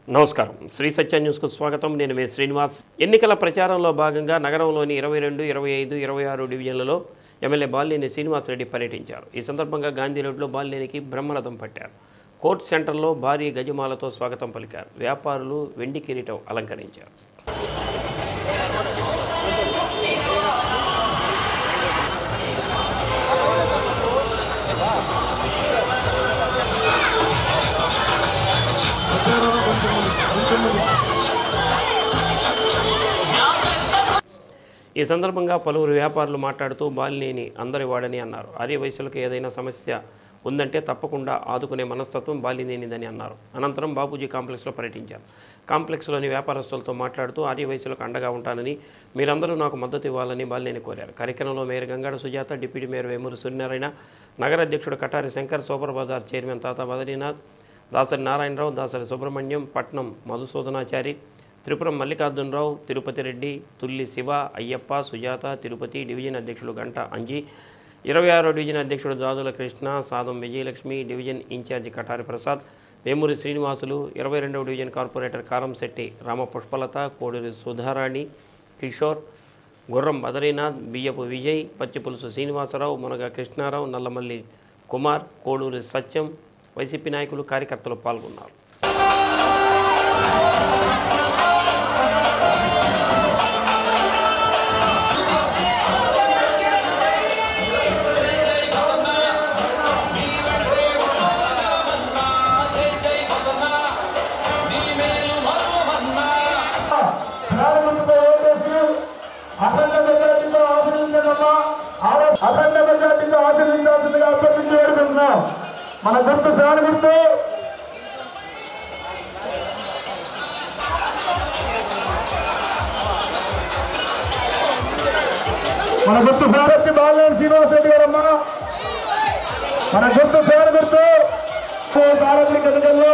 నమస్కారం శ్రీ సత్య న్యూస్కు స్వాగతం. నేను మీ శ్రీనివాస్. ఎన్నికల ప్రచారంలో భాగంగా నగరంలోని 22, 25, 26 డివిజన్లలో ఎమ్మెల్యే బాలినేని శ్రీనివాసరెడ్డి పర్యటించారు. ఈ సందర్భంగా గాంధీ రోడ్లో బాలినేనికి బ్రహ్మరథం పట్టారు. కోర్టు సెంటర్లో భారీ గజమాలతో స్వాగతం పలికారు. వ్యాపారులు వెండి కిరీటం అలంకరించారు. ఈ సందర్భంగా పలువురు వ్యాపారులు మాట్లాడుతూ బాలినేని అందరి వాడని అన్నారు. ఆర్య వయసులకు ఏదైనా సమస్య ఉందంటే తప్పకుండా ఆదుకునే మనస్తత్వం బాలినేనిదని అన్నారు. అనంతరం బాపూజీ కాంప్లెక్స్లో పర్యటించారు. కాంప్లెక్స్లోని వ్యాపారస్తులతో మాట్లాడుతూ ఆర్య వయసులకు అండగా ఉంటానని, మీరందరూ నాకు మద్దతు ఇవ్వాలని బాలినేని కోరారు. కార్యక్రమంలో mayor Gangada Sujatha, deputy mayor Vemuri Suryanarayana, నగర అధ్యక్షుడు Katari Shankar, super bazaar chairman Tata Badarinath, Dasari Narayanarao, Dasari Subrahmanyam, Patnam Madhusudanachari, Tripuram Mallikarjunarao, Tirupati Reddy, Tulli Shiva, Ayyappa, Sujatha, Tirupati division అధ్యక్షుడు గంట అంజీ, 26వ డివిజన్ అధ్యక్షుడు జాదుల కృష్ణ, సాదం విజయలక్ష్మి, డివిజన్ ఇన్ఛార్జి కటారి ప్రసాద్, వేమూరి శ్రీనివాసులు, 22వ డివిజన్ కార్పొరేటర్ కారంశెట్టి రామపుష్పలత, కోడూరి సుధారాణి, కిషోర్, గుర్రం బదరీనాథ్, బియ్యపు విజయ్, పచ్చిపులుసు శ్రీనివాసరావు, మునగ కృష్ణారావు, నల్లమల్లి కుమార్, కోడూరి సత్యం, వైసీపీ నాయకులు, కార్యకర్తలు పాల్గొన్నారు. అఖండ మెజార్టీతో ఆచరించాల్సిందిగా అభ్యర్థించి వేడుకుంటున్నాం. మన గుర్తు ఫ్యాన్ గుర్తు, మన గుర్తు ఫ్యాన్ బాలినేని శ్రీనివాసరెడ్డి గారమ్మా. మన గుర్తు ఫ్యాన్ గుర్తు సార్వత్రిక ఎన్నికల్లో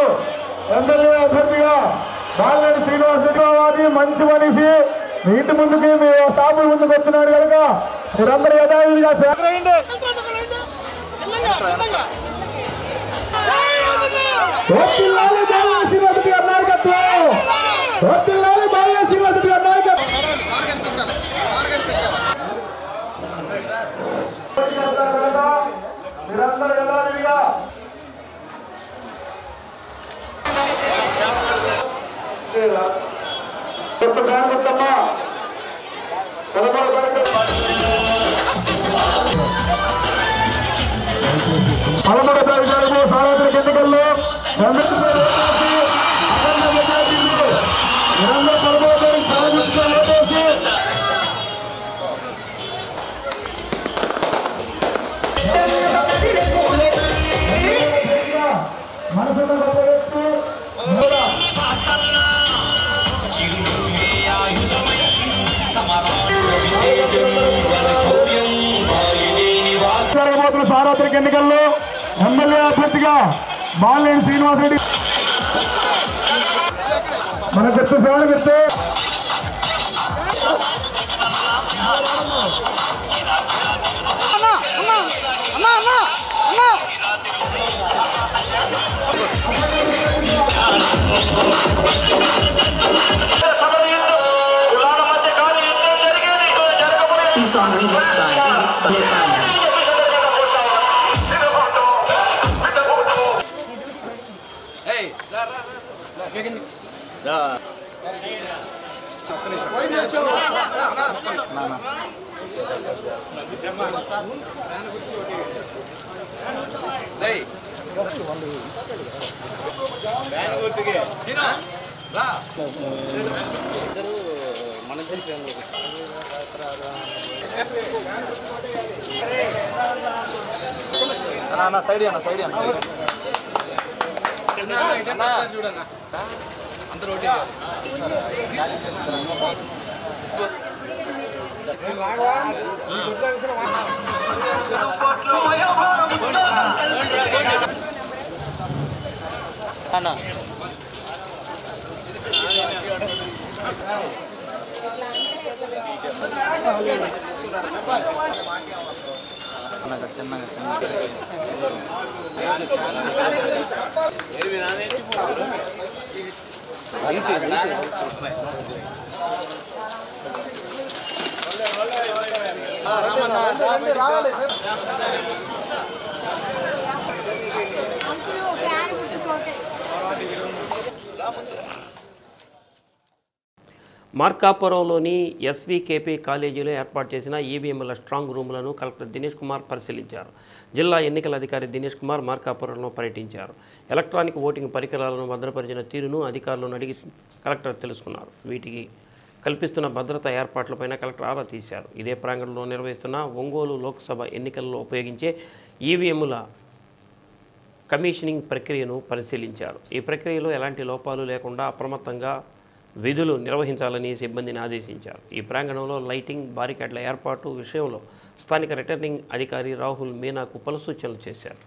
ఎమ్మెల్యే అభ్యర్థిగా బాలినేని శ్రీనివాసరెడ్డి గారి మంచి మనిషి. మీ ఇంటి ముందుకి మీ షాపుల ముందుకు వచ్చినాడు కనుక మీరందరూ యథావిధిగా గుర్తమ్మా పదమూడవ తారీఖు సార్వత్రిక ఎన్నికల్లో జరగబోతున్న సార్వత్రిక ఎన్నికల్లో ఎమ్మెల్యే అభ్యర్థిగా బాలినేని శ్రీనివాసరెడ్డి మన గుర్తు ఫ్యాన్ గుర్తు సైడ్ అన్న సైడ్ అన్న చూడన్నా అందరూ అన్న చిన్నగా చిన్నగా మార్కాపురంలోని ఎస్వీకేపీ కాలేజీలో ఏర్పాటు చేసిన ఈవీఎంల స్ట్రాంగ్ రూములను కలెక్టర్ దినేష్ కుమార్ పరిశీలించారు. జిల్లా ఎన్నికల అధికారి దినేష్ కుమార్ మార్కాపురంలో పర్యటించారు. ఎలక్ట్రానిక్ ఓటింగ్ పరికరాలను భద్రపరిచిన తీరును అధికారులను అడిగి కలెక్టర్ తెలుసుకున్నారు. వీటికి కల్పిస్తున్న భద్రతా ఏర్పాట్లపైన కలెక్టర్ ఆరా తీశారు. ఇదే ప్రాంగణంలో నిర్వహిస్తున్న ఒంగోలు లోక్సభ ఎన్నికల్లో ఉపయోగించే ఈవీఎంల కమిషనింగ్ ప్రక్రియను పరిశీలించారు. ఈ ప్రక్రియలో ఎలాంటి లోపాలు లేకుండా అప్రమత్తంగా విధులు నిర్వహించాలని సిబ్బందిని ఆదేశించారు. ఈ ప్రాంగణంలో లైటింగ్, బారికేడ్ల ఏర్పాటు విషయంలో స్థానిక రిటర్నింగ్ అధికారి రాహుల్ మీనాకు పలు సూచనలు చేశారు.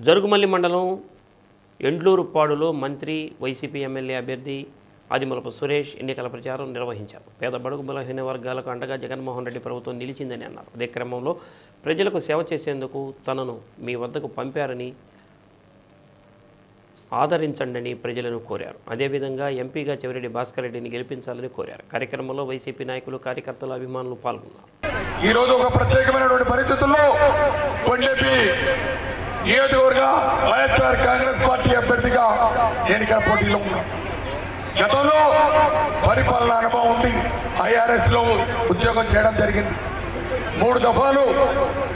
జరుగుమల్లి మండలం ఎండ్లూరుపాడులో మంత్రి, వైసీపీ ఎమ్మెల్యే అభ్యర్థి ఆదిమూలపు సురేష్ ఎన్నికల ప్రచారం నిర్వహించారు. పేద బడుగు బలహీన వర్గాలకు అండగా జగన్మోహన్ రెడ్డి ప్రభుత్వం నిలిచిందని అన్నారు. అదే క్రమంలో ప్రజలకు సేవ చేసేందుకు తనను మీ వద్దకు పంపారని ఆదరించండి ప్రజలను కోరారు. అదేవిధంగా ఎంపీగా చెవిరెడ్డి భాస్కర్ రెడ్డిని గెలిపించాలని కోరారు. కార్యక్రమంలో వైసీపీ నాయకులు, కార్యకర్తలు, అభిమానులు పాల్గొన్నారు. ఈరోజు ఒక ప్రత్యేకమైనటువంటి పరిస్థితుల్లో కొండెపి నియోజకవర్గ వైఎస్ఆర్ కాంగ్రెస్ పార్టీ అభ్యర్థిగా ఎన్నికల పోటీలో ఉన్నాం. గతంలో పరిపాలన అనుభవం ఉంది. IRS లో ఉద్యోగం చేయడం జరిగింది. 3 దఫాలు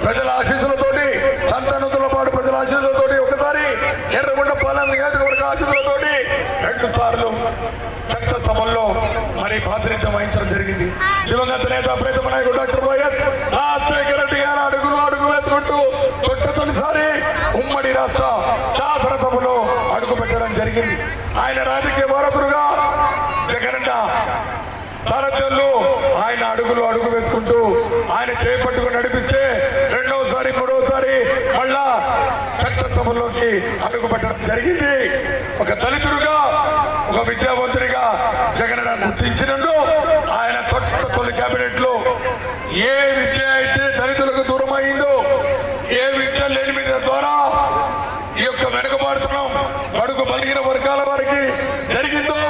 ప్రజల ఆశీస్సులతోటి, సంతానంతో పాటు ప్రజల ఆశీస్సులతోటి, ఒకసారి ఎర్రగొండపాలెం నియోజకవర్గ ఆశీస్సులతోటి 2 సార్లు చట్టసభల్లో మరి ప్రాతినిధ్యం వహించడం జరిగింది. దివంగత నేత ప్రీతమ నాయకుడు డాక్టర్ వైఎస్ రాజశేఖర రెడ్డి గారు అడుగు వేసుకుంటూ తొలిసారి ఉమ్మడి రాష్ట్ర శాసనసభలో అడుగు పెట్టడం జరిగింది. ఆయన రాజకీయ వారసులుగా జగనన్న సారథ్యంలో ఆయన అడుగు వేసుకుంటూ ఆయన చేపట్టుకుని నడిపిస్తే రెండోసారి, మూడోసారి మళ్ళా చట్టసభలోకి అడుగు పెట్టడం జరిగింది. ఒక దళితుడుగా, ఒక విద్యావంతుడిగా జగనన్న గుర్తించినందు ఆయన తొలి కేబినెట్ లో ఏ విద్య అయితే దళితులకు దూరం అయిందో, ఏ విద్య లేని మీద ద్వారా ఈ యొక్క వెనుకబాటుతనం బడుగు బలిగిన వర్గాల వారికి జరిగిందో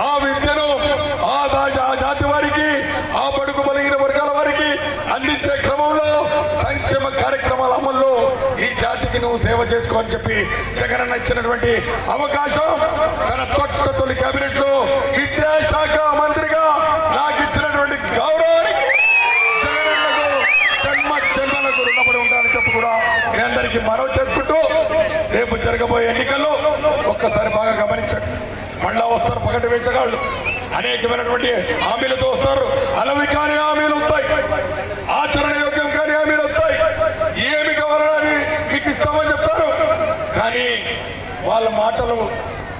ఆ విద్యను ఆ జాతి వారికి, ఆ బడుగు బలిగిన వర్గాల వారికి అందించే క్రమంలో సంక్షేమ కార్యక్రమాల అమల్లో ఈ జాతికి నువ్వు సేవ చేసుకో అని చెప్పి జగనన్న ఇచ్చినటువంటి అవకాశం తన తొలి కేబినెట్ లో విద్యాశాఖ మంత్రిగా నాకు ఇచ్చినటువంటి గౌరవానికి జన్మలకు రుణపడి ఉంటానని చెప్పి కూడా మీ అందరికీ మనవి చేసుకుంటూ, రేపు జరగబోయే ఎన్నికల్లో ఒక్కసారి బాగా గమనించండి. మళ్ళా వస్తారు పగటి వేషగాళ్ళు, అనేకమైనటువంటి హామీలతో వస్తారు. అలవి కాని హామీలు ఉంటాయి, ఆచరణ యోగ్యం వాళ్ళ మాటలు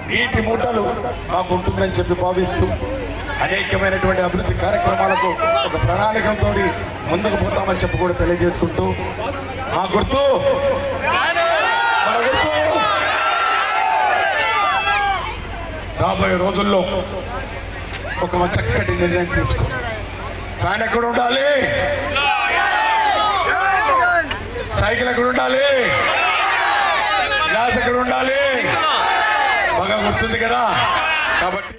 నీటి మూటలు మాకు ఉంటుందని చెప్పి భావిస్తూ అనేకమైనటువంటి అభివృద్ధి కార్యక్రమాలకు ఒక ప్రణాళికతో ముందుకు పోతామని చెప్పి కూడా తెలియజేసుకుంటూ మా గుర్తు రాబోయే రోజుల్లో ఒక చక్కటి నిర్ణయం తీసుకో. ఫ్యాన్ ఎక్కడ ఉండాలి, సైకిల్ ఎక్కడ ఉండాలి, గ్లాస్ ఎక్కడ ఉండాలి, బాగా గుర్తుంది కదా. కాబట్టి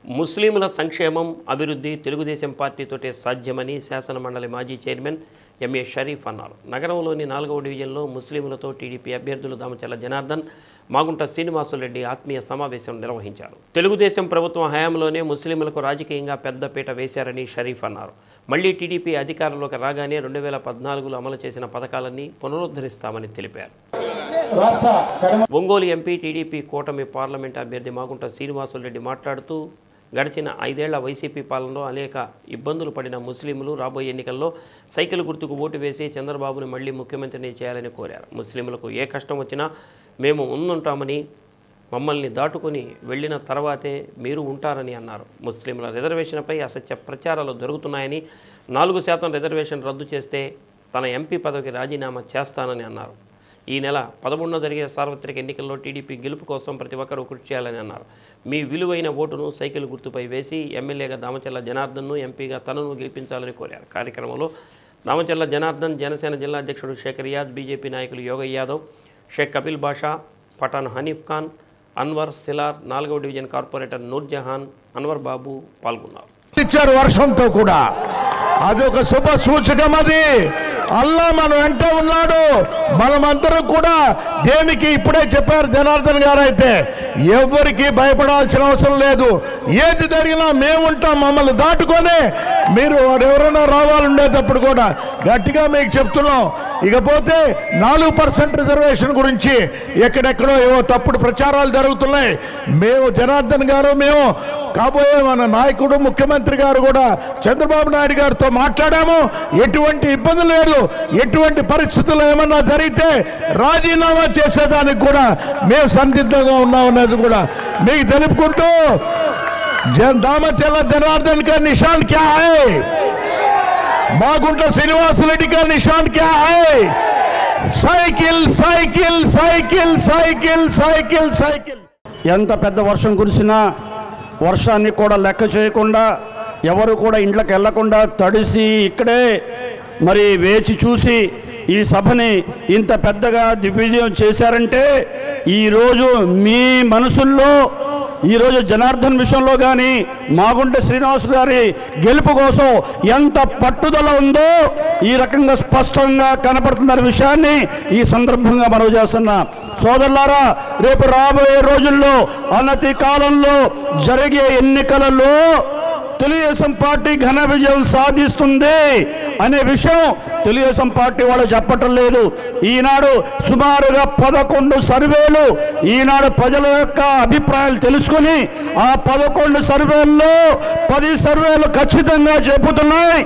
ముస్లింల సంక్షేమం అభివృద్ధి తెలుగుదేశం పార్టీతోటే సాధ్యమని శాసనమండలి మాజీ చైర్మన్ ఎంఏ షరీఫ్ అన్నారు. నగరంలోని 4వ డివిజన్లో ముస్లింలతో టీడీపీ అభ్యర్థులు దామచర్ల జనార్దన్, మాగుంట శ్రీనివాసులరెడ్డి ఆత్మీయ సమావేశం నిర్వహించారు. తెలుగుదేశం ప్రభుత్వం హయాంలోనే ముస్లింలకు రాజకీయంగా పెద్దపీట వేశారని షరీఫ్ అన్నారు. మళ్లీ టీడీపీ అధికారంలోకి రాగానే 2014లో అమలు చేసిన పథకాలన్నీ పునరుద్ధరిస్తామని తెలిపారు. ఒంగోలు ఎంపీ టీడీపీ కూటమి పార్లమెంట్ అభ్యర్థి మాగుంట శ్రీనివాసులరెడ్డి మాట్లాడుతూ గడిచిన 5 ఏళ్ల వైసీపీ పాలనలో అనేక ఇబ్బందులు పడిన ముస్లింలు రాబోయే ఎన్నికల్లో సైకిల్ గుర్తుకు ఓటు వేసి చంద్రబాబును మళ్లీ ముఖ్యమంత్రిని చేయాలని కోరారు. ముస్లింలకు ఏ కష్టం వచ్చినా మేము ఉండుంటామని, మమ్మల్ని దాటుకుని వెళ్లిన తర్వాతే మీరు ఉంటారని అన్నారు. ముస్లింల రిజర్వేషన్పై అసత్య ప్రచారాలు జరుగుతున్నాయని, 4% రిజర్వేషన్ రద్దు చేస్తే తన ఎంపీ పదవికి రాజీనామా చేస్తానని అన్నారు. ఈ నెల 11న జరిగే సార్వత్రిక ఎన్నికల్లో టీడీపీ గెలుపు కోసం ప్రతి ఒక్కరూ కృషి చేయాలని అన్నారు. మీ విలువైన ఓటును సైకిల్ గుర్తుపై వేసి ఎమ్మెల్యేగా దామచర్ల జనార్దన్ను, ఎంపీగా తనను గెలిపించాలని కోరారు. కార్యక్రమంలో దామచర్ల జనార్దన్, జనసేన జిల్లా అధ్యక్షుడు షేక్ రియాజ్, బీజేపీ నాయకులు యోగయ్య యాదవ్, షేక్ కపిల్ బాషా, పఠాన్ హనీఫ్ ఖాన్, అన్వర్ సిలార్, 4వ డివిజన్ కార్పొరేటర్ నూర్జహాన్, అన్వర్ బాబు పాల్గొన్నారు. ఇచ్చారు వర్షంతో కూడా, అదొక శుభ సూచకం. అది అల్లా మన వెంట ఉన్నాడు. మనమందరం కూడా దేనికి ఇప్పుడే చెప్పారు జనార్దన్ గారు, అయితే ఎవరికి భయపడాల్సిన అవసరం లేదు. ఏది జరిగినా మేముంటాం, మమ్మల్ని దాటుకొని మీరు ఎవరైనా రావాలండేటప్పుడు కూడా గట్టిగా మీకు చెప్తున్నాం. ఇకపోతే 4% రిజర్వేషన్ గురించి ఎక్కడెక్కడో ఏవో తప్పుడు ప్రచారాలు జరుగుతున్నాయి. మేము జనార్దన్ గారు, మేము కాబోయే మన నాయకుడు ముఖ్యమంత్రి గారు కూడా చంద్రబాబు నాయుడు గారితో మాట్లాడాము. ఎటువంటి ఇబ్బంది లేదు, ఎటువంటి పరిస్థితులు ఏమన్నా జరిగితే రాజీనామా చేసేదానికి కూడా మేము సందిగ్ధంగా ఉన్నామనేది కూడా మీకు తెలుపుకుంటూ, దామచర్ల జనార్దన్ का निशान क्या है, మాగుంట శ్రీనివాసులరెడ్డి का निशान क्या है, cycle cycle cycle cycle cycle cycle. ఎంత పెద్ద వర్షం కురిసినా వర్షాన్ని కూడా లెక్క చేయకుండా, ఎవరు కూడా ఇంట్లోకి వెళ్లకుండా తడిసి ఇక్కడే మరి వేచి చూసి ఈ సభని ఇంత పెద్దగా దిగ్విజయం చేశారంటే, ఈరోజు మీ మనసుల్లో ఈరోజు జనార్దన్ విషయంలో కానీ మాగుంట శ్రీనివాస్ గారి గెలుపు కోసం ఎంత పట్టుదల ఉందో ఈ రకంగా స్పష్టంగా కనపడుతున్న విషయాన్ని ఈ సందర్భంగా మనవి చేస్తున్నా. సోదరులారా, రేపు రాబోయే రోజుల్లో అనతి కాలంలో జరిగే ఎన్నికలలో తెలుగుదేశం పార్టీ ఘన విజయం సాధిస్తుంది అనే విషయం తెలుగుదేశం పార్టీ వాళ్ళు చెప్పటం లేదు. ఈనాడు సుమారుగా 11 సర్వేలు ఈనాడు ప్రజల యొక్క అభిప్రాయాలు తెలుసుకుని ఆ 11 సర్వేల్లో 10 సర్వేలు ఖచ్చితంగా చెబుతున్నాయి,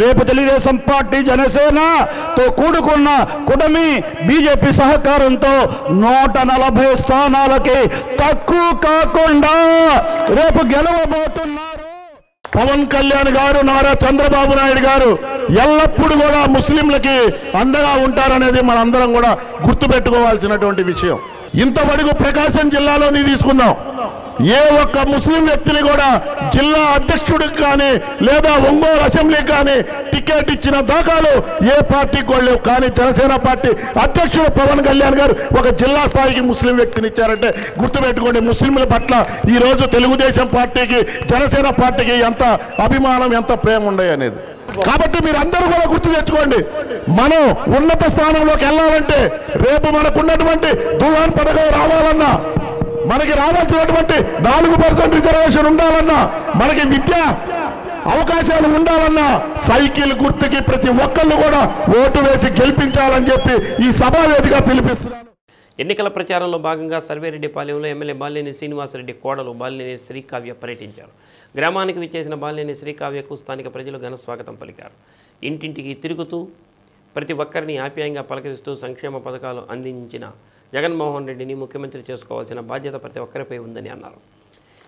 రేపు తెలుగుదేశం పార్టీ జనసేనతో కూడుకున్న కూటమి బీజేపీ సహకారంతో 140 స్థానాలకి తక్కువ కాకుండా రేపు గెలవబోతున్నారు. పవన్ కళ్యాణ్ గారు, నారా చంద్రబాబు నాయుడు గారు ఎల్లప్పుడూ కూడా ముస్లింలకి అండగా ఉంటారనేది మనందరం కూడా గుర్తుపెట్టుకోవాల్సినటువంటి విషయం. ఇంతవరకు ప్రకాశం జిల్లాలోని తీసుకుందాం, ఏ ఒక్క ముస్లిం వ్యక్తిని కూడా జిల్లా అధ్యక్షుడికి కానీ లేదా ఒంగోలు అసెంబ్లీకి కానీ టికెట్ ఇచ్చిన దాఖలు ఏ పార్టీకి కూడా లేవు. కానీ జనసేన పార్టీ అధ్యక్షుడు పవన్ కళ్యాణ్ గారు ఒక జిల్లా స్థాయికి ముస్లిం వ్యక్తిని ఇచ్చారంటే గుర్తుపెట్టుకోండి, ముస్లింల పట్ల ఈరోజు తెలుగుదేశం పార్టీకి జనసేన పార్టీకి ఎంత అభిమానం, ఎంత ప్రేమ ఉన్నాయి అనేది. కాబట్టి మీరు అందరూ కూడా గుర్తు తెచ్చుకోండి, మనం ఉన్నత స్థానంలోకి వెళ్ళాలంటే రేపు మనకున్నటువంటి దువాన్ పథకం రావాలన్నా, మనకి రావాల్సినటువంటి 4% రిజర్వేషన్ ఉండాలన్నా, మనకి విద్య అవకాశాలు ఉండాలన్నా సైకిల్ గుర్తుకి ప్రతి ఒక్కళ్ళు కూడా ఓటు వేసి గెలిపించాలని చెప్పి ఈ సభావేదిగా పిలిపిస్తున్నాను. ఎన్నికల ప్రచారంలో భాగంగా సర్వేరెడ్డిపాలెంలో ఎమ్మెల్యే బాలినేని శ్రీనివాసరెడ్డి కోడలు బాలినేని శ్రీకావ్య పర్యటించారు. గ్రామానికి విచ్చేసిన బాలినేని శ్రీకావ్యకు స్థానిక ప్రజలు ఘన స్వాగతం పలికారు. ఇంటింటికి తిరుగుతూ ప్రతి ఒక్కరిని ఆప్యాయంగా పలకరిస్తూ సంక్షేమ పథకాలు అందించిన జగన్మోహన్ రెడ్డిని ముఖ్యమంత్రి చేసుకోవాల్సిన బాధ్యత ప్రతి ఒక్కరిపై ఉందని అన్నారు.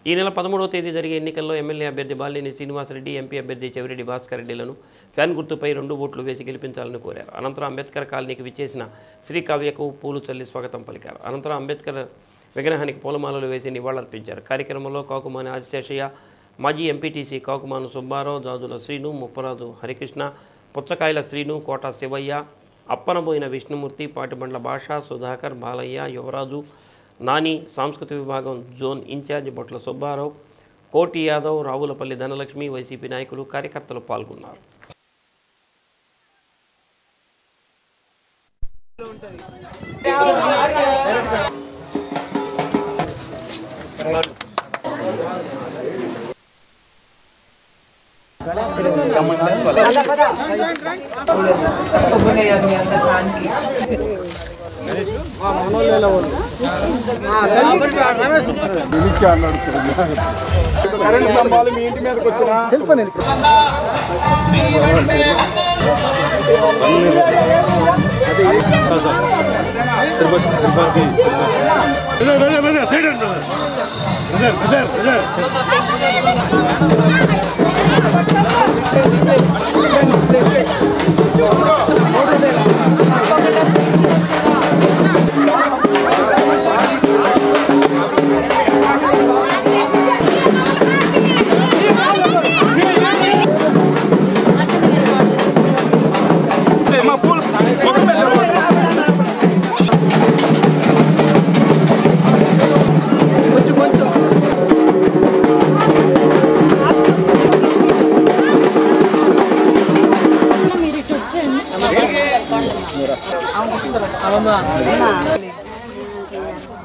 ఈ నెల 13వ తేదీ జరిగే ఎన్నికల్లో ఎమ్మెల్యే అభ్యర్థి బాలినేని శ్రీనివాసరెడ్డి, ఎంపీ అభ్యర్థి చెవిరెడ్డి భాస్కర్ రెడ్డిలను ఫ్యాన్ గుర్తుపై 2 ఓట్లు వేసి గెలిపించాలని కోరారు. అనంతరం అంబేద్కర్ కాలనీకి విచ్చేసిన శ్రీకావ్యకు పూలు చల్లి స్వాగతం పలికారు. అనంతరం అంబేద్కర్ విగ్రహానికి పూలమాలలు వేసి నివాళులర్పించారు. కార్యక్రమంలో కాకుమాని ఆదిశేషయ్య, మాజీ ఎంపీటీసీ కాకుమాను సుబ్బారావు, జాజుల శ్రీను, ముప్పరాజు హరికృష్ణ, పుచ్చకాయల శ్రీను, కోట శివయ్య, అప్పనబోయిన విష్ణుమూర్తి, పాటిబండ్ల భాష, సుధాకర్, బాలయ్య, యువరాజు, నాని, సాంస్కృతిక విభాగం జోన్ ఇన్ఛార్జ్ బొట్ల సుబ్బారావు, కోటి యాదవ్, రావులపల్లి ధనలక్ష్మి, వైసీపీ నాయకులు, కార్యకర్తలు పాల్గొన్నారు. కరెంట్ స్తంభాలు మీ ఇంటి మీదకి వచ్చిన సెల్ ఫోన్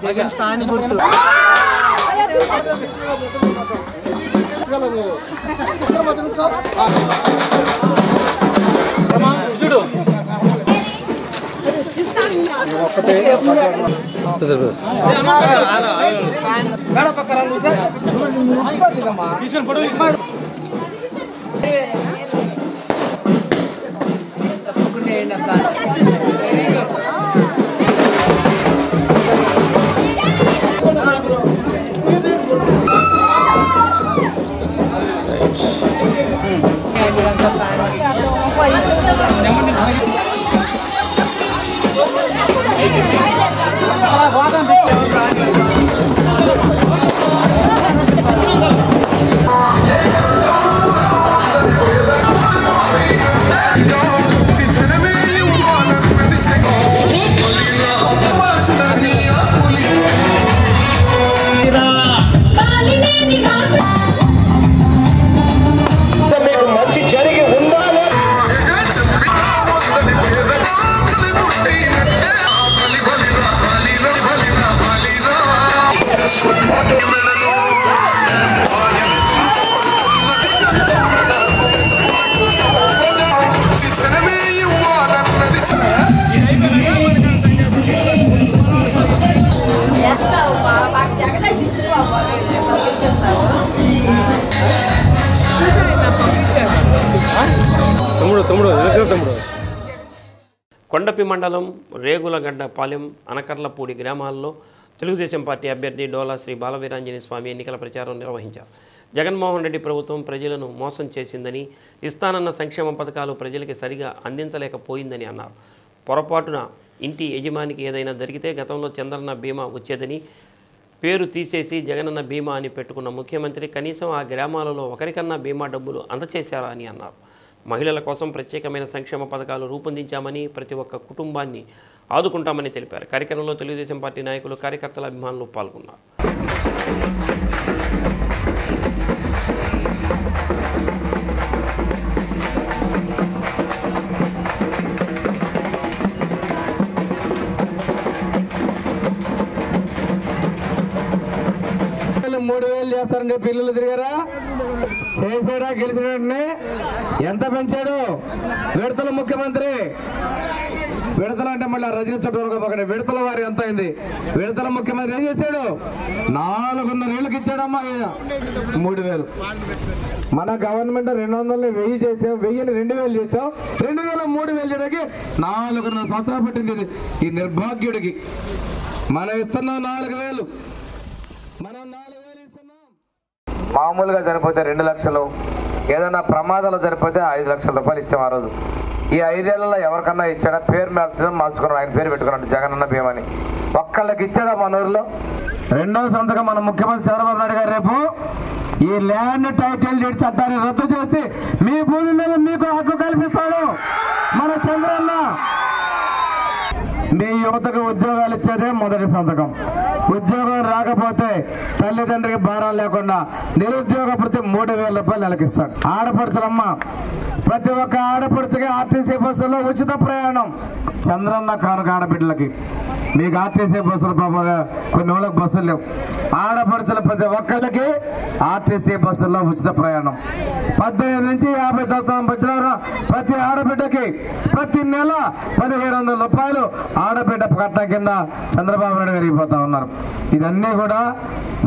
జగన్ ఫ్యాన్ గుర్తు కొండపి మండలం రేగులగడ్డపాలెం, అనకర్లపూడి గ్రామాల్లో తెలుగుదేశం పార్టీ అభ్యర్థి డోలా శ్రీ బాలవీరాంజనేయ స్వామి ఎన్నికల ప్రచారం నిర్వహించారు. జగన్మోహన్ రెడ్డి ప్రభుత్వం ప్రజలను మోసం చేసిందని, ఇస్తానన్న సంక్షేమ పథకాలు ప్రజలకి సరిగా అందించలేకపోయిందని అన్నారు. పొరపాటున ఇంటి యజమానికి ఏదైనా జరిగితే గతంలో చంద్రన్న బీమా వచ్చేదని, పేరు తీసేసి జగనన్న బీమా అని పెట్టుకున్న ముఖ్యమంత్రి కనీసం ఆ గ్రామాలలో ఒకరికన్నా బీమా డబ్బులు అందచేశారా అని అన్నారు. మహిళల కోసం ప్రత్యేకమైన సంక్షేమ పథకాలు రూపొందించామని, ప్రతి ఒక్క కుటుంబాన్ని ఆదుకుంటామని తెలిపారు. కార్యక్రమంలో తెలుగుదేశం పార్టీ నాయకులు, కార్యకర్తల, అభిమానులు పాల్గొన్నారు. చేస్తారని చెప్పి ఇల్లు తిరిగారా? చేసాడా? గెలిచిన వెంటనే ఎంత పెంచాడు విడతల ముఖ్యమంత్రి? విడతల అంటే మళ్ళీ రజనీ చట్టం విడతల వారి ఎంత అయింది? విడతల ముఖ్యమంత్రి ఏం చేశాడు? 400 ఏళ్ళకి ఇచ్చాడమ్మా 3000. మన గవర్నమెంట్ 200 1000 చేసాం, 1000ని 2000 చేసాం, 2000 3000 చేయడానికి 4.5 సంవత్సరాలు పట్టింది ఈ నిర్భాగ్యుడికి. మనం ఇస్తున్నాం 4,000, మనం 4,000 ఇస్తున్నాం. మామూలుగా చనిపోతే 2 లక్షలు, ఏదైనా ప్రమాదాలు చనిపోతే 5 లక్షల రూపాయలు ఇచ్చాం ఆ రోజు. ఈ 5 ఏళ్లలో ఎవరికన్నా ఇచ్చాడా? పేరు మార్చుకున్నాడు, ఆయన పేరు పెట్టుకున్నాడు జగనన్న భీమని. ఒక్కళ్ళకి ఇచ్చాడా మన ఊరిలో? రెండవ సంతకం మన ముఖ్యమంత్రి చంద్రబాబు నాయుడు గారు రేపు ఈ ల్యాండ్ టైటిల్ డీడ్ చట్టాన్ని రద్దు చేసి మీ భూమి మీద మీకు హక్కు కల్పిస్తాడు మన చంద్రన్న. మీ యువతకు ఉద్యోగాలు ఇచ్చేదే మొదటి సంతకం. ఉద్యోగం రాకపోతే తల్లిదండ్రికి భారం లేకుండా నిరుద్యోగ ప్రతి 3,000 రూపాయలు నెలకిస్తాడు. ఆడపడుచులమ్మ, ప్రతి ఒక్క ఆడపడుచుకి ఆర్టీసీ బస్సులో ఉచిత ప్రయాణం. చంద్రన్న కానుక ఆడబిడ్డలకి. మీకు ఆర్టీసీ బస్సులు కొన్ని ఊళ్ళకి బస్సులు లేవు. ఆడపడుచుల ప్రతి ఒక్కళ్ళకి ఆర్టీసీ బస్సుల్లో ఉచిత ప్రయాణం. 18 నుంచి 50 సంవత్సరాల మధ్యలో ప్రతి ఆడబిడ్డకి ప్రతి నెల 1,500 రూపాయలు ఆడబిడ్డ కట్నం కింద చంద్రబాబు నాయుడు పెరిగిపోతా ఉన్నారు. ఇదన్నీ కూడా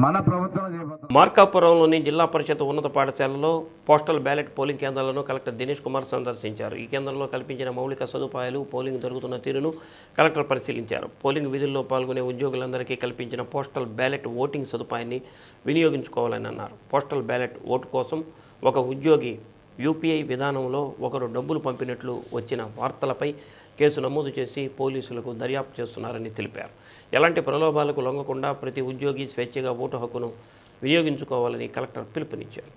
మన ప్రభుత్వం చేయబోతుంది. మార్కాపురంలోని జిల్లా పరిషత్ ఉన్నత పాఠశాలలో పోస్టల్ బ్యాలెట్ పోలింగ్ కేంద్రాలను కలెక్టర్ దినేష్ కుమార్ సందర్శించారు. ఈ కేంద్రంలో కల్పించిన మౌలిక సదుపాయాలు, పోలింగ్ జరుగుతున్న తీరును కలెక్టర్ పరిశీలించారు. పోలింగ్ విధుల్లో పాల్గొనే ఉద్యోగులందరికీ కల్పించిన పోస్టల్ బ్యాలెట్ ఓటింగ్ సదుపాయాన్ని వినియోగించుకోవాలని అన్నారు. పోస్టల్ బ్యాలెట్ ఓటు కోసం ఒక ఉద్యోగి యూపీఐ విధానంలో ఒకరు డబ్బులు పంపినట్లు వచ్చిన వార్తలపై కేసు నమోదు చేసి పోలీసులకు దర్యాప్తు చేస్తున్నారని తెలిపారు. ఎలాంటి ప్రలోభాలకు లొంగకుండా ప్రతి ఉద్యోగి స్వేచ్ఛగా ఓటు హక్కును వినియోగించుకోవాలని కలెక్టర్ పిలుపునిచ్చారు.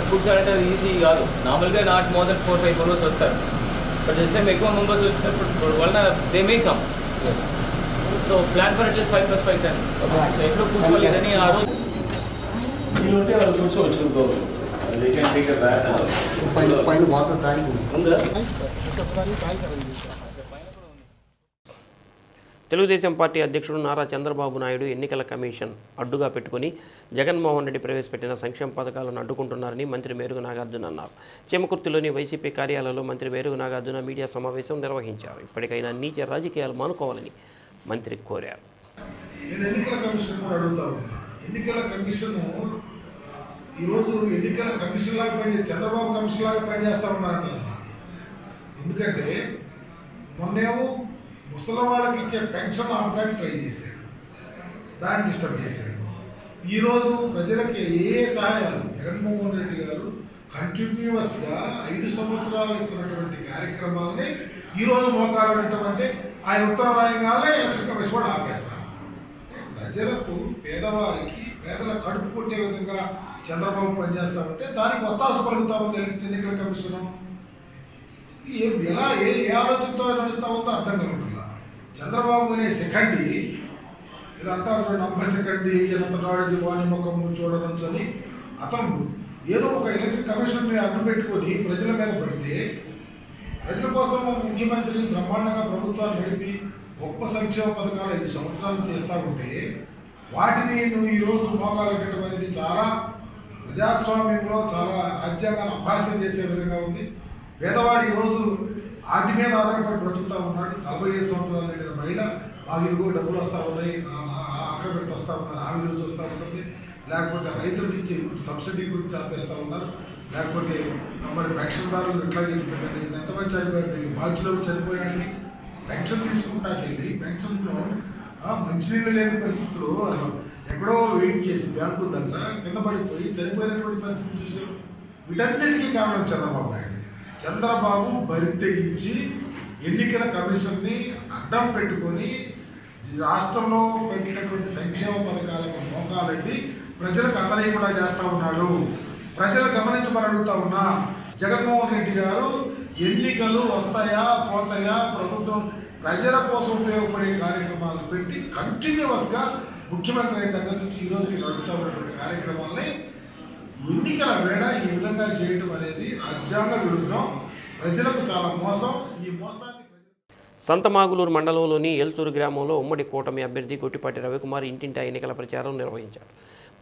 ఫుడ్ శానిటైజర్ ఈజీ కాదు. నార్మల్గా నాట్ మోర్ దెన్ 4-5 మెంబర్స్ వస్తారు. బట్ దిస్ టైం ఎక్కువ మెంబర్స్ వచ్చినప్పుడు వలన they may come. So plan for at least 5+5 10. So ఎప్పుడు కూర్చోలేదని ఆ రోజు తెలుగుదేశం పార్టీ అధ్యక్షుడు నారా చంద్రబాబు నాయుడు ఎన్నికల కమిషన్ అడ్డుగా పెట్టుకుని జగన్మోహన్ రెడ్డి ప్రవేశపెట్టిన సంక్షేమ పథకాలను అడ్డుకుంటున్నారని మంత్రి మేరుగు నాగార్జున అన్నారు. చీమకుర్తిలోని వైసీపీ కార్యాలయంలో మంత్రి మేరుగు నాగార్జున మీడియా సమావేశం నిర్వహించారు. ఇప్పటికైనా నీచ రాజకీయాలు మానుకోవాలని మంత్రి కోరారు. నేను ఎన్నికల కమిషన్ కూడా అడుగుతా ఉన్నా. ఎన్నికల కమిషన్ ఈరోజు ఎన్నికల కమిషన్ లాగా పనిచేసి చంద్రబాబు కమిషన్ లాగా పనిచేస్తూ ఉన్నారంట. ఎందుకంటే మొన్నేమో ముసలి వాళ్ళకి ఇచ్చే పెన్షన్ ఆపడానికి ట్రై చేశాడు, దాన్ని డిస్టర్బ్ చేశాడు. ఈరోజు ప్రజలకి ఏ సహాయాలు జగన్మోహన్ రెడ్డి గారు కంటిన్యూస్గా 5 సంవత్సరాలు ఇస్తున్నటువంటి కార్యక్రమాలని ఈరోజు మోకాలడటం అంటే ఆయన ఉత్తరం రాయగానే ఎలక్షన్ కమిషన్ కూడా ఆపేస్తారు. ప్రజలకు, పేదవారికి, పేదల కడుపు కొట్టే విధంగా చంద్రబాబు పనిచేస్తామంటే దానికి ఒత్తాసు పలుకుతా ఉంది ఎన్నికల కమిషన్. ఎలా ఏ ఆలోచనతో నడుస్తూ ఉందో అర్థం కాకుండా చంద్రబాబు అనే సెకండి ఇది అంటారు, 90 సెకండి ఎంతనాడు వాణి ముఖం చూడనుంచని అతను ఏదో ఒక ఎలక్షన్ కమిషన్ని అడ్డు పెట్టుకొని ప్రజల మీద పడితే, ప్రజల కోసం ముఖ్యమంత్రి బ్రహ్మాండంగా ప్రభుత్వాన్ని నడిపి గొప్ప సంక్షేమ పథకాలు 5 సంవత్సరాలు చేస్తూ ఉంటే వాటిని నువ్వు ఈరోజు మోకాలు పెట్టడం అనేది చాలా ప్రజాస్వామ్యంలో చాలా రాజ్యాంగాన్ని అభాస్యం చేసే విధంగా ఉంది. పేదవాడు ఈరోజు వాటి మీద ఆధారపడి బ్రతుకుతూ ఉన్నాడు. 45 సంవత్సరాలు నిండిన మహిళ మాకు ఇదిగో డబ్బులు వస్తూ ఉన్నాయి, ఆక్రమిత వస్తూ ఉన్నారు, ఆ విధులు చూస్తూ ఉంటుంది. లేకపోతే రైతులకి ఇచ్చే ఇప్పుడు సబ్సిడీ గురించి ఆపేస్తూ ఉన్నారు. లేకపోతే మరి పెన్షన్దారులు ఎట్లా చెప్పిపోయింది, ఎంతమంది చనిపోయింది, బాధ్యులు చనిపోయాడని పెన్షన్ తీసుకుంటాకెళ్ళి పెన్షన్లో మంచినీళ్ళు లేని పరిస్థితుల్లో ఎక్కడో వెయిట్ చేసి బ్యాంకుల దగ్గర కింద పడిపోయి చనిపోయినటువంటి పరిస్థితి చూసాం. వీటన్నిటికీ కారణం చంద్రబాబు నాయుడు. చంద్రబాబు బరి తెగించి ఎన్నికల కమిషన్ని అడ్డం పెట్టుకొని రాష్ట్రంలో పెట్టినటువంటి సంక్షేమ పథకాలకు మోకాలండి ప్రజలకు అందరినీ కూడా చేస్తూ ఉన్నాడు. ప్రజలు గమనించమని అడుగుతా ఉన్నా. జగన్మోహన్ రెడ్డి గారు ఎన్నికలు వస్తాయా పోతాయా, ప్రభుత్వం ప్రజల కోసం ఉపయోగపడే కార్యక్రమాలు పెట్టి కంటిన్యూస్గా ముఖ్యమంత్రి అయిన దగ్గర నుంచి ఈరోజుకి నడుపుతూ ఉన్నటువంటి కార్యక్రమాలని ఎన్నికల వేళ ఈ విధంగా చేయడం అనేది రాజ్యాంగ విరుద్ధం, ప్రజలకు చాలా మోసం. ఈ మోసాన్ని సంతమాగులూరు మండలంలోని ఏల్చూరు గ్రామంలో ఉమ్మడి కూటమి అభ్యర్థి గొట్టిపాటి రవికుమార్ ఇంటింటా ఎన్నికల ప్రచారం నిర్వహించారు.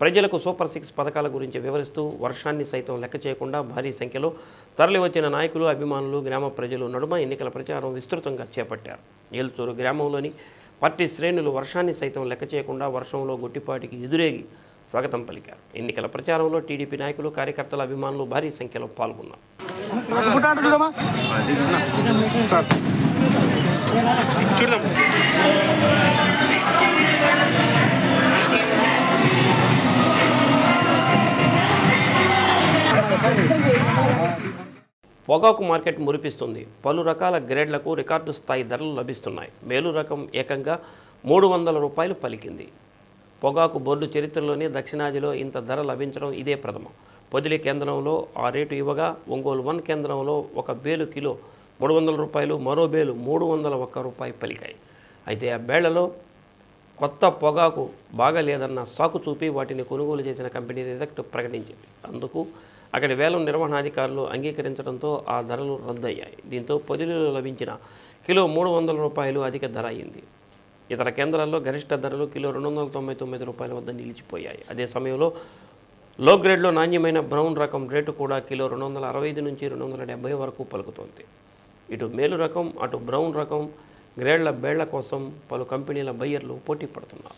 ప్రజలకు సూపర్ 6 పథకాల గురించి వివరిస్తూ వర్షాన్ని సైతం లెక్క చేయకుండా భారీ సంఖ్యలో తరలివచ్చిన నాయకులు, అభిమానులు, గ్రామ ప్రజలు నడుమ ఎన్నికల ప్రచారం విస్తృతంగా చేపట్టారు. ఏల్చూరు గ్రామంలోని పార్టీ శ్రేణులు వర్షాన్ని సైతం లెక్క చేయకుండా వర్షంలో గొట్టిపాటికి ఎదురేగి స్వాగతం పలికారు. ఎన్నికల ప్రచారంలో టీడీపీ నాయకులు, కార్యకర్తల, అభిమానులు భారీ సంఖ్యలో పాల్గొన్నారు. పొగాకు మార్కెట్ మురిపిస్తుంది. పలు రకాల గ్రేడ్లకు రికార్డు స్థాయి ధరలు లభిస్తున్నాయి. మేలు రకం ఏకంగా 300 రూపాయలు పలికింది. పొగాకు బోర్డు చరిత్రలోనే దక్షిణాదిలో ఇంత ధర లభించడం ఇదే ప్రథమం. పొదిలి కేంద్రంలో ఆ రేటు ఇవ్వగా ఒంగోలు 1 కేంద్రంలో ఒక బేలు కిలో 300 రూపాయలు, మరో బేలు 301 రూపాయి పలికాయి. అయితే ఆ బేళ్లలో కొత్త పొగాకు బాగాలేదన్న సాకు చూపి వాటిని కొనుగోలు చేసిన కంపెనీ రిజెక్ట్ ప్రకటించింది. అందుకు అక్కడి వేలం నిర్వహణాధికారులు అంగీకరించడంతో ఆ ధరలు రద్దయ్యాయి. దీంతో పొదిలిలో లభించిన కిలో 300 రూపాయలు అధిక ధర అయింది. ఇతర కేంద్రాల్లో గరిష్ట ధరలు కిలో 299 రూపాయల వద్ద నిలిచిపోయాయి. అదే సమయంలో లో గ్రేడ్లో నాణ్యమైన బ్రౌన్ రకం రేటు కూడా కిలో 265 నుంచి 270 వరకు పలుకుతోంది. ఇటు మేలు రకం, అటు బ్రౌన్ రకం గ్రేడ్ల బేళ్ల కోసం పలు కంపెనీల బయ్యర్లు పోటీ పడుతున్నారు.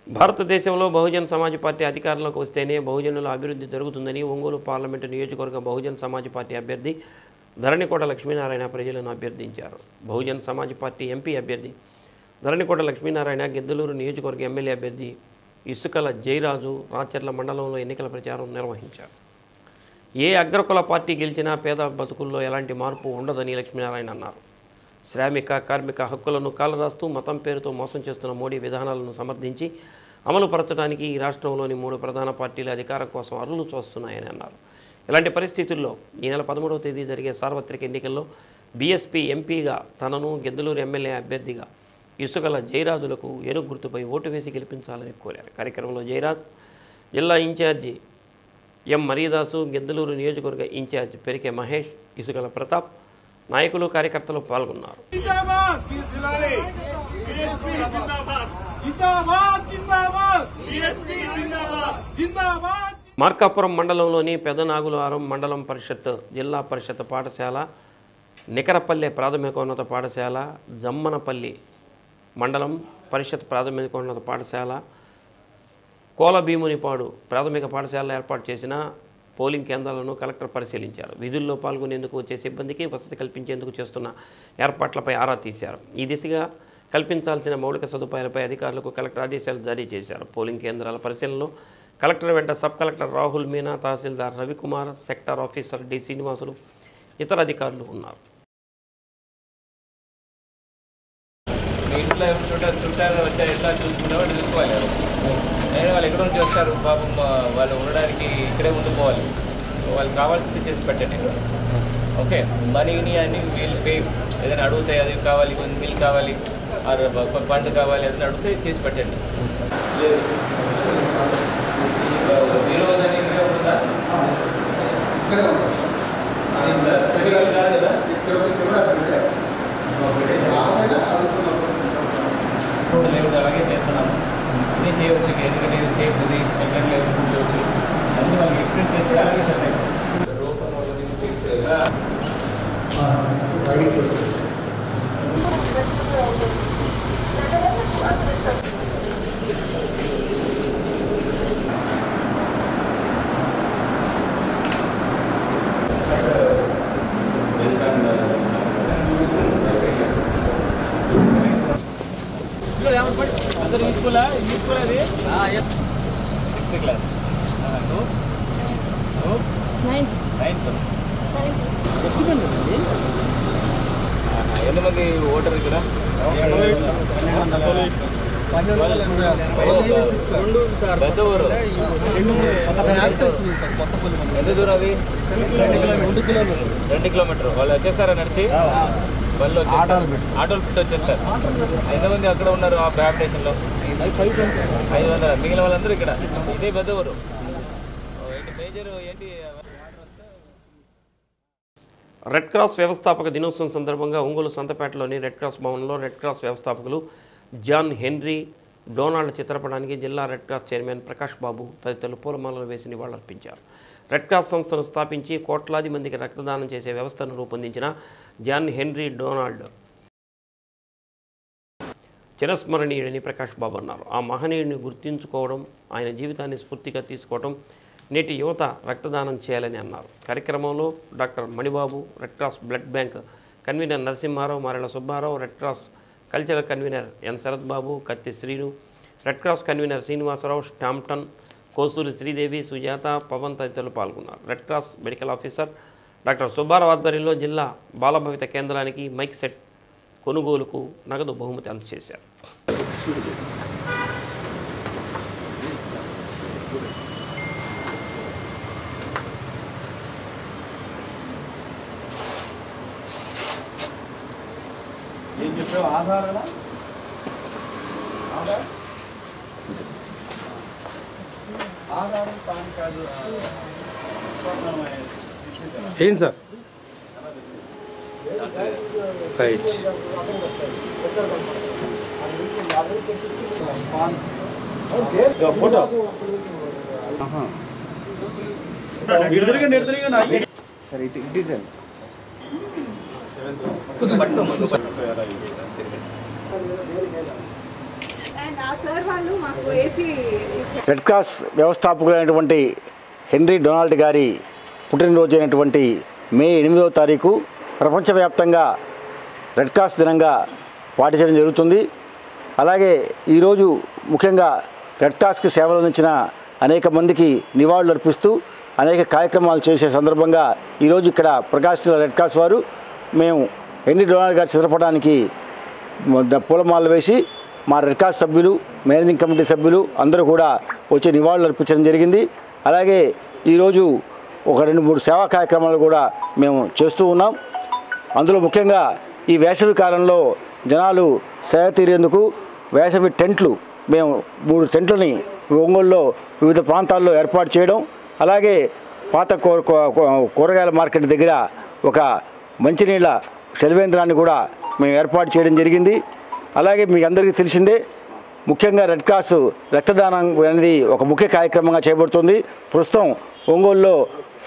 భారతదేశంలో బహుజన్ సమాజ్ పార్టీ అధికారంలోకి వస్తేనే బహుజనుల అభివృద్ధి జరుగుతుందని ఒంగోలు పార్లమెంటు నియోజకవర్గ బహుజన్ సమాజ్ పార్టీ అభ్యర్థి ధరణికోట లక్ష్మీనారాయణ ప్రజలను అభ్యర్థించారు. బహుజన్ సమాజ్ పార్టీ ఎంపీ అభ్యర్థి ధరణికోట లక్ష్మీనారాయణ గిద్దలూరు నియోజకవర్గ ఎమ్మెల్యే అభ్యర్థి ఇసుకల జయరాజు రాచర్ల మండలంలో ఎన్నికల ప్రచారం నిర్వహించారు. ఏ అగ్రకుల పార్టీ గెలిచినా పేద బతుకుల్లో ఎలాంటి మార్పు ఉండదని లక్ష్మీనారాయణ అన్నారు. శ్రామిక, కార్మిక హక్కులను కాలరాస్తూ మతం పేరుతో మోసం చేస్తున్న మోడీ విధానాలను సమర్థించి అమలు పరచడానికి ఈ రాష్ట్రంలోని 3 ప్రధాన పార్టీలు అధికారం కోసం అరులు చూస్తున్నాయని అన్నారు. ఇలాంటి పరిస్థితుల్లో ఈ నెల 13వ తేదీ జరిగే సార్వత్రిక ఎన్నికల్లో బీఎస్పీ ఎంపీగా తనను, గిద్దలూరు ఎమ్మెల్యే అభ్యర్థిగా ఇసుకల జయరాజులకు ఏనుగు గుర్తుపై ఓటు వేసి గెలిపించాలని కోరారు. కార్యక్రమంలో జయరాజ్, జిల్లా ఇన్ఛార్జి ఎం మరీదాసు, గిద్దలూరు నియోజకవర్గ ఇన్ఛార్జ్ పెరికే మహేష్, ఇసుకల ప్రతాప్, నాయకులు, కార్యకర్తలు పాల్గొన్నారు. మార్కాపురం మండలంలోని పెదనాగులవారం మండలం పరిషత్, జిల్లా పరిషత్ పాఠశాల, నికరపల్లె ప్రాథమికోన్నత పాఠశాల, జమ్మనపల్లి మండలం పరిషత్ ప్రాథమికోన్నత పాఠశాల, కోలభీమునిపాడు ప్రాథమిక పాఠశాలలో ఏర్పాటు చేసిన పోలింగ్ కేంద్రాలను కలెక్టర్ పరిశీలించారు. విధుల్లో పాల్గొనేందుకు వచ్చే సిబ్బందికి వసతి కల్పించేందుకు చేస్తున్న ఏర్పాట్లపై ఆరా తీశారు. ఈ దిశగా కల్పించాల్సిన మౌలిక సదుపాయాలపై అధికారులకు కలెక్టర్ ఆదేశాలు జారీ చేశారు. పోలింగ్ కేంద్రాల పరిశీలనలో కలెక్టర్ వెంట సబ్ కలెక్టర్ రాహుల్ మీనా, తహసీల్దార్ Ravikumar, sector officer D Srinivasulu, ఇతర అధికారులు ఉన్నారు. ఇంట్లో చుట్టాలు వచ్చారు, ఎట్లా చూసుకుంటామో అట్లా చూసుకోవాలి. నేను వాళ్ళు ఎక్కడ నుంచి వస్తారు పాపం, వాళ్ళు ఉండడానికి ఇక్కడే ఉండిపోవాలి. వాళ్ళకి కావాల్సింది చేసి పెట్టండి. ఓకే, మనీని అన్ని వీళ్ళు పే, ఏదైనా అడిగితే అది కావాలి, కొంచెం మిల్ కావాలి, పండు కావాలి, ఏదైనా అడిగితే చేసి పెట్టండి. ఈరోజు అని ఇంకా ఉంటుందా కాదు కదా, లేవు అలాగే చేస్తున్నాము. అన్నీ చేయవచ్చు, ఎందుకంటే ఇది సేఫ్, ఇది ఎక్కడ లేదు కూర్చోవచ్చు, అన్నీ వాళ్ళకి ఎక్స్ప్లెయిన్ చేసి అలాగే సెట్ అయిపోయింది. అందరూ ఈ స్కూల్ అది 6th క్లాస్, 9th. ఎంతమంది ఓటర్ ఇక్కడ? పెద్ద ఊరు. ఎంత దూరం అది? 2 కిలోమీటర్. వాళ్ళు వచ్చేస్తారా నడిచి? వాళ్ళు ఆటోలు పెట్టి వచ్చేస్తారు. ఎంతమంది అక్కడ ఉన్నారు ఆ ఫ్యాబ్రికేషన్లో? 500. మిగిలిన వాళ్ళందరూ ఇక్కడ. ఇదే పెద్ద ఊరు. మేజర్ ఏంటి? రెడ్ క్రాస్ వ్యవస్థాపక దినోత్సవం సందర్భంగా ఒంగోలు సంతపేటలోని రెడ్ క్రాస్ భవన్లో రెడ్ క్రాస్ వ్యవస్థాపకులు జాన్ హెన్రీ డొనాల్డ్ చిత్రపటానికి జిల్లా రెడ్ క్రాస్ చైర్మన్ ప్రకాష్ బాబు తదితరులు పూలమాలలు వేసి నివాళులర్పించారు. రెడ్ క్రాస్ సంస్థను స్థాపించి కోట్లాది మందికి రక్తదానం చేసే వ్యవస్థను రూపొందించిన జాన్ హెన్రీ డొనాల్డ్ చిరస్మరణీయుడని ప్రకాష్ బాబు అన్నారు. ఆ మహనీయుడిని గుర్తించుకోవడం, ఆయన జీవితాన్ని స్ఫూర్తిగా తీసుకోవడం, నేటి యువత రక్తదానం చేయాలని అన్నారు. కార్యక్రమంలో doctor Manibabu, red cross blood bank convener Narasimharao, Marella Subbarao, red cross cultural convener N Sharat Babu, Katti Srinu, red cross convener Srinivasarao, Stampton, Kosturi Sridevi, Sujatha, Pavan తదితరులు పాల్గొన్నారు. Red cross medical officer doctor Subbarao ఆధ్వర్యంలో జిల్లా బాలభవిత కేంద్రానికి మైక్ సెట్ కొనుగోలుకు నగదు బహుమతి అందజేశారు. ఏం చెప్పావు? ఆధారాలా? ఆధారం పాన్ కార్డు ఏం సార్? రైట్. ఫోటో సరే ఇటు రెడ్ క్రాస్ వ్యవస్థాపకులైనటువంటి హెన్రీ డొనాల్డ్ గారి పుట్టినరోజు అయినటువంటి మే 8వ తారీఖు ప్రపంచవ్యాప్తంగా రెడ్ క్రాస్ దినంగా పాటించడం జరుగుతుంది. అలాగే ఈరోజు ముఖ్యంగా రెడ్ క్రాస్కి సేవలు అందించిన అనేక మందికి నివాళులు అర్పిస్తూ అనేక కార్యక్రమాలు చేసే సందర్భంగా ఈరోజు ఇక్కడ ప్రకాశ్ జిల్లా రెడ్ క్రాస్ వారు మేము హెన్రీ డొనాల్డ్ గారి చిత్రపటానికి పూలమాలలు వేసి మా రెడ్ క్రాస్ సభ్యులు, మేనేజింగ్ కమిటీ సభ్యులు అందరూ కూడా వచ్చి నివాళులు అర్పించడం జరిగింది. అలాగే ఈరోజు ఒక 2-3 సేవా కార్యక్రమాలు కూడా మేము చేస్తూ ఉన్నాం. అందులో ముఖ్యంగా ఈ వేసవి కాలంలో జనాలు సేవ తీరేందుకు వేసవి టెంట్లు మేము 3 టెంట్లని ఒంగోలులో వివిధ ప్రాంతాల్లో ఏర్పాటు చేయడం, అలాగే పాత కూరగాయల మార్కెట్ దగ్గర ఒక మంచినీళ్ళ సెలవేంద్రాన్ని కూడా మేము ఏర్పాటు చేయడం జరిగింది. అలాగే మీకు అందరికీ తెలిసిందే, ముఖ్యంగా రెడ్ క్రాస్ రక్తదానం అనేది ఒక ముఖ్య కార్యక్రమంగా చేయబడుతుంది. ప్రస్తుతం ఒంగోలులో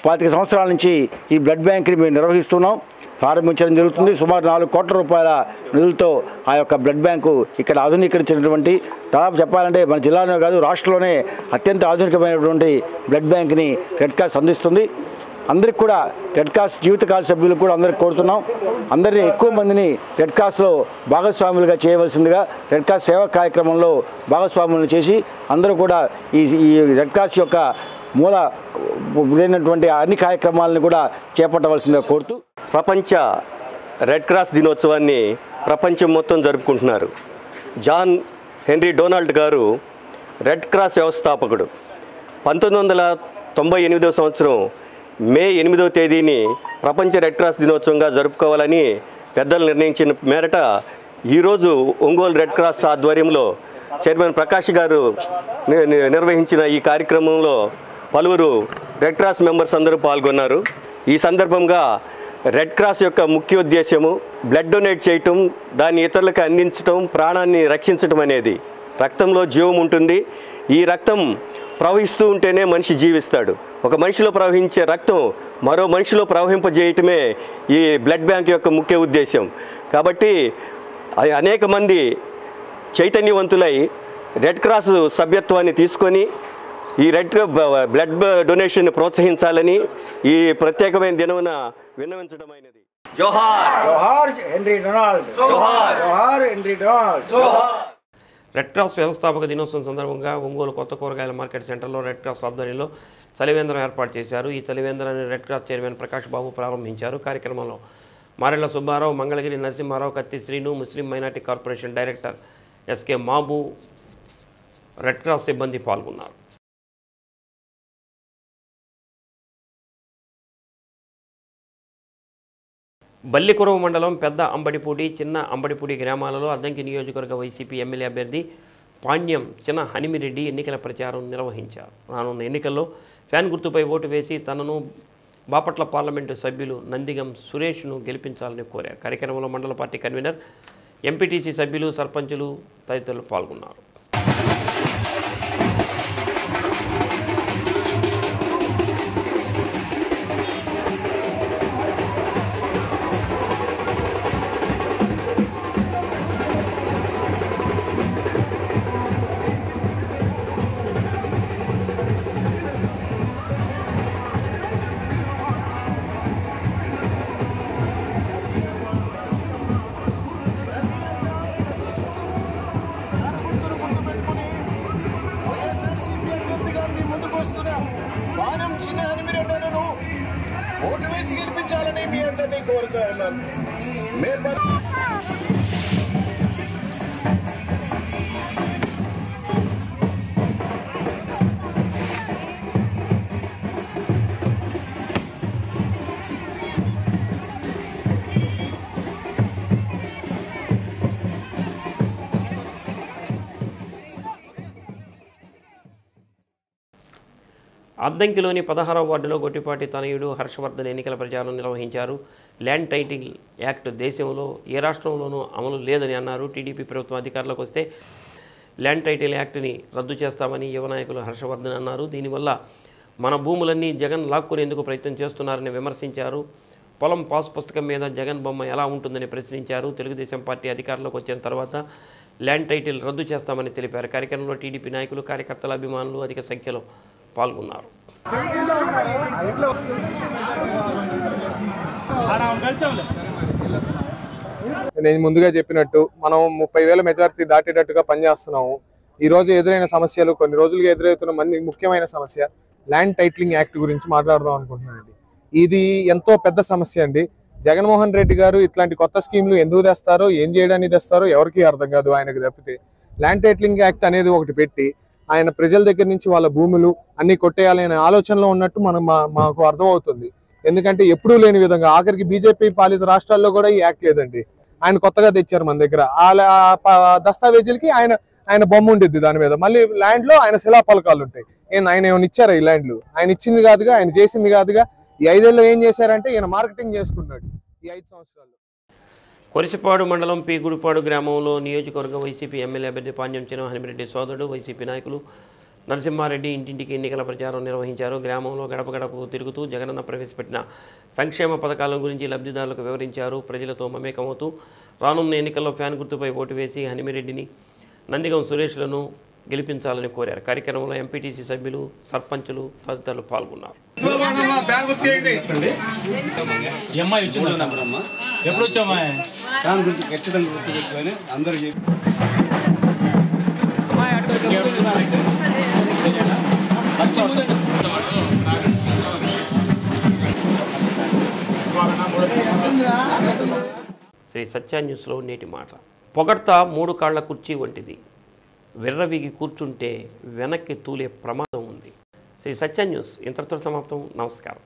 25 సంవత్సరాల నుంచి ఈ బ్లడ్ బ్యాంక్ని మేము నిర్వహిస్తున్నాం, ప్రారంభించడం జరుగుతుంది. సుమారు 4 కోట్ల రూపాయల నిధులతో ఆ యొక్క బ్లడ్ బ్యాంకు ఇక్కడ ఆధునీకరించినటువంటి, దాదాపు చెప్పాలంటే మన జిల్లాలో కాదు రాష్ట్రంలోనే అత్యంత ఆధునికమైనటువంటి బ్లడ్ బ్యాంక్ని రెడ్ క్రాస్ అందిస్తుంది. అందరికి కూడా రెడ్ క్రాస్ జీవితకాల సభ్యులకు కూడా అందరికి కోరుతున్నాం, అందరినీ ఎక్కువ మందిని రెడ్ క్రాస్లో భాగస్వాములుగా చేయవలసిందిగా, రెడ్ క్రాస్ సేవా కార్యక్రమంలో భాగస్వాములను చేసి అందరూ కూడా ఈ రెడ్ క్రాస్ యొక్క మూల ఇదైనటువంటి అన్ని కార్యక్రమాలను కూడా చేపట్టవలసిందిగా కోరుతూ ప్రపంచ రెడ్ క్రాస్ దినోత్సవాన్ని ప్రపంచం మొత్తం జరుపుకుంటున్నారు. జాన్ హెన్రీ డొనాల్డ్ గారు రెడ్ క్రాస్ వ్యవస్థాపకుడు. 1998వ సంవత్సరం మే 8వ తేదీని ప్రపంచ రెడ్ క్రాస్ దినోత్సవంగా జరుపుకోవాలని పెద్దలు నిర్ణయించిన మేరట ఈరోజు ఒంగోలు రెడ్ క్రాస్ ఆధ్వర్యంలో చైర్మన్ ప్రకాష్ గారు నిర్వహించిన ఈ కార్యక్రమంలో పలువురు రెడ్ క్రాస్ మెంబర్స్ అందరూ పాల్గొన్నారు. ఈ సందర్భంగా రెడ్ క్రాస్ యొక్క ముఖ్య ఉద్దేశము బ్లడ్ డొనేట్ చేయటం, దాన్ని ఇతరులకు అందించటం, ప్రాణాన్ని రక్షించటం అనేది. రక్తంలో జీవం ఉంటుంది. ఈ రక్తం ప్రవహిస్తూ ఉంటేనే మనిషి జీవిస్తాడు. ఒక మనిషిలో ప్రవహించే రక్తం మరో మనిషిలో ప్రవహింపజేయటమే ఈ బ్లడ్ బ్యాంక్ యొక్క ముఖ్య ఉద్దేశం. కాబట్టి అనేక మంది చైతన్యవంతులై రెడ్ క్రాస్ సభ్యత్వాన్ని తీసుకొని ఈ బ్లడ్ డొనేషన్ ప్రోత్సహించాలని ఈ ప్రత్యేకమైన దినమున విన్నవించడమైనది. జోహార్ జోహార్ హెన్రీ డొనాల్డ్, జోహార్ జోహార్ హెన్రీ డొనాల్డ్, జోహార్. రెడ్ క్రాస్ వ్యవస్థాపక దినోత్సవం సందర్భంగా ఒంగోలు కొత్త కూరగాయల మార్కెట్ సెంటర్లో రెడ్ క్రాస్ ఆధ్వర్యంలో చలివేంద్రం ఏర్పాటు చేశారు. ఈ చలివేంద్రాన్ని red cross chairman Prakash Babu ప్రారంభించారు. కార్యక్రమంలో Marella Subbarao, Mangalagiri Narasimharao, Katti Srinu, Muslim minority corporation director SK Mabu, red cross సిబ్బంది పాల్గొన్నారు. బల్లికురవ మండలం పెద్ద అంబడిపూడి, చిన్న అంబడిపూడి గ్రామాలలో అద్దంకి నియోజకవర్గ వైసీపీ ఎమ్మెల్యే అభ్యర్థి పాణ్యం చిన్న హనిమిరెడ్డి ఎన్నికల ప్రచారం నిర్వహించారు. రానున్న ఎన్నికల్లో ఫ్యాన్ గుర్తుపై ఓటు వేసి తనను బాపట్ల పార్లమెంటు సభ్యులు నందిగం సురేష్ను గెలిపించాలని కోరారు. కార్యక్రమంలో మండల పార్టీ కన్వీనర్, ఎంపీటీసీ సభ్యులు, సర్పంచులు తదితరులు పాల్గొన్నారు. మీ అందరినీ కోరుతా ఉన్నాను. అద్దంకిలోని 16వ వార్డులో గొట్టిపాటి తనయుడు హర్షవర్ధన్ ఎన్నికల ప్రచారం నిర్వహించారు. ల్యాండ్ టైటిల్ యాక్ట్ దేశంలో ఏ రాష్ట్రంలోనూ అమలు లేదని అన్నారు. టీడీపీ ప్రభుత్వం అధికారంలోకి వస్తే ల్యాండ్ టైటిల్ యాక్ట్ని రద్దు చేస్తామని యువ నాయకులు హర్షవర్ధన్ అన్నారు. దీనివల్ల మన భూములన్నీ జగన్ లాక్కునేందుకు ప్రయత్నం చేస్తున్నారని విమర్శించారు. పొలం పాస్ పుస్తకం మీద జగన్ బొమ్మ ఎలా ఉంటుందని ప్రశ్నించారు. తెలుగుదేశం పార్టీ అధికారంలోకి వచ్చిన తర్వాత ల్యాండ్ టైటిల్ రద్దు చేస్తామని తెలిపారు. కార్యక్రమంలో టీడీపీ నాయకులు, కార్యకర్తల, అభిమానులు అధిక సంఖ్యలో పాల్గొన్నారు. నేను ముందుగా చెప్పినట్టు మనం 30,000 మెజారిటీ దాటేటట్టుగా పనిచేస్తున్నాము. ఈ రోజు ఎదురైన సమస్యలు, కొన్ని రోజులుగా ఎదురవుతున్న ముఖ్యమైన సమస్య ల్యాండ్ టైటిలింగ్ యాక్ట్ గురించి మాట్లాడదాం అనుకుంటున్నానండి. ఇది ఎంతో పెద్ద సమస్య అండి. జగన్మోహన్ రెడ్డి గారు ఇట్లాంటి కొత్త స్కీమ్లు ఎందుకు తెస్తారో, ఏం చేయడానికి తెస్తారో ఎవరికి అర్థం కాదు. ఆయనకు తప్పితే ల్యాండ్ టైటిలింగ్ యాక్ట్ అనేది ఒకటి పెట్టి ఆయన ప్రజల దగ్గర నుంచి వాళ్ళ భూములు అన్ని కొట్టేయాలనే ఆలోచనలో ఉన్నట్టు మాకు అర్థమవుతుంది. ఎందుకంటే ఎప్పుడూ లేని విధంగా ఆఖరికి బీజేపీ పాలిత రాష్ట్రాల్లో కూడా ఈ యాక్ట్ లేదండి. ఆయన కొత్తగా తెచ్చారు మన దగ్గర. ఆ దస్తావేజీలకి ఆయన బొమ్మ ఉండిద్ది దాని మీద. మళ్ళీ ల్యాండ్ లో ఆయన శిలాఫలకాలు ఉంటాయి. ఆయన ఏమైనా ఇచ్చారా? ఈ ల్యాండ్లు ఆయన ఇచ్చింది కాదుగా, ఆయన చేసింది కాదుగా. ఈ 5 ఏళ్ళు ఏం చేశారంటే ఈయన మార్కెటింగ్ చేసుకున్నాడు ఈ 5 సంవత్సరాల్లో. కొరిసిపాడు మండలం పి గుడిపాడు గ్రామంలో నియోజకవర్గ వైసీపీ ఎమ్మెల్యే అభ్యర్థి పాణ్యం చిన్న హనుమిరెడ్డి సోదరుడు వైసీపీ నాయకులు నరసింహారెడ్డి ఇంటింటికి ఎన్నికల ప్రచారం నిర్వహించారు. గ్రామంలో గడప గడపకు తిరుగుతూ జగనన్న ప్రవేశపెట్టిన సంక్షేమ పథకాల గురించి లబ్ధిదారులకు వివరించారు. ప్రజలతో మమేకమవుతూ రానున్న ఎన్నికల్లో ఫ్యాన్ గుర్తుపై ఓటు వేసి హనుమిరెడ్డిని, నందిగం సురేష్లను గెలిపించాలని కోరారు. కార్యక్రమంలో ఎంపీటీసీ సభ్యులు, సర్పంచులు తదితరులు పాల్గొన్నారు. శ్రీ సత్య న్యూస్లో నేటి మాట. పొగడ్తా 3 కాళ్ల కుర్చీ వంటిది. విర్రవిగి కూర్చుంటే వెనక్కి తూలే ప్రమాదం ఉంది. శ్రీ సత్య న్యూస్ ఇంతటితో సమాప్తం. నమస్కారం.